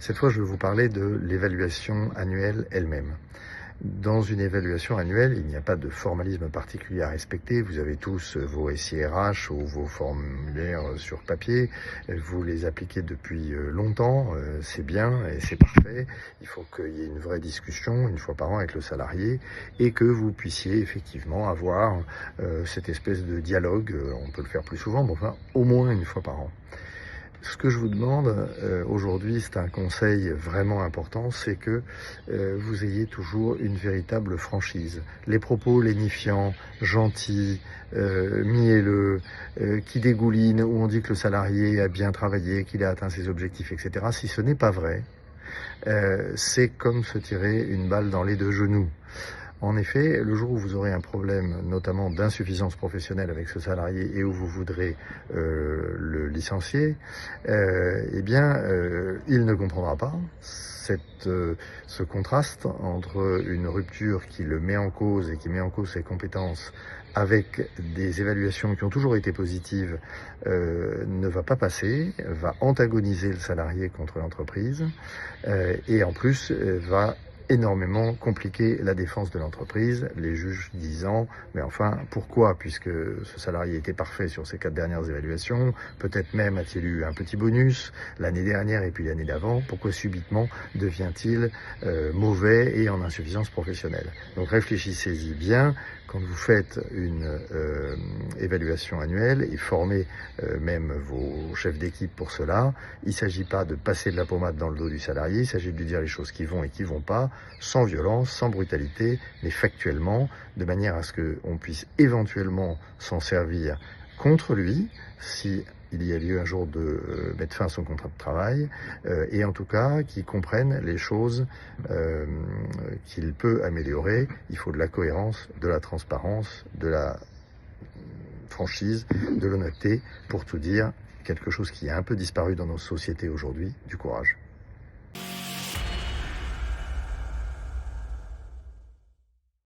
Cette fois, je vais vous parler de l'évaluation annuelle elle-même. Dans une évaluation annuelle, il n'y a pas de formalisme particulier à respecter. Vous avez tous vos SIRH ou vos formulaires sur papier. Vous les appliquez depuis longtemps. C'est bien et c'est parfait. Il faut qu'il y ait une vraie discussion une fois par an avec le salarié et que vous puissiez effectivement avoir cette espèce de dialogue. On peut le faire plus souvent, mais enfin au moins une fois par an. Ce que je vous demande aujourd'hui, c'est un conseil vraiment important, c'est que vous ayez toujours une véritable franchise. Les propos lénifiants, gentils, mielleux, qui dégoulinent, où on dit que le salarié a bien travaillé, qu'il a atteint ses objectifs, etc. Si ce n'est pas vrai, c'est comme se tirer une balle dans les deux genoux. En effet, le jour où vous aurez un problème, notamment d'insuffisance professionnelle avec ce salarié et où vous voudrez le licencier, il ne comprendra pas ce contraste entre une rupture qui le met en cause et qui met en cause ses compétences avec des évaluations qui ont toujours été positives, ne va pas passer, va antagoniser le salarié contre l'entreprise et en plus va énormément compliquer la défense de l'entreprise, les juges disant mais enfin pourquoi, puisque ce salarié était parfait sur ces 4 dernières évaluations, peut-être même a-t-il eu un petit bonus l'année dernière et puis l'année d'avant, pourquoi subitement devient-il mauvais et en insuffisance professionnelle? Donc réfléchissez-y bien quand vous faites une évaluation annuelle et formez même vos chefs d'équipe pour cela. Il ne s'agit pas de passer de la pommade dans le dos du salarié, il s'agit de lui dire les choses qui vont et qui ne vont pas, sans violence, sans brutalité, mais factuellement, de manière à ce qu'on puisse éventuellement s'en servir contre lui, si il y a lieu un jour de mettre fin à son contrat de travail, et en tout cas qu'il comprenne les choses qu'il peut améliorer. Il faut de la cohérence, de la transparence, de la franchise, de l'honnêteté, pour tout dire, quelque chose qui a un peu disparu dans nos sociétés aujourd'hui, du courage.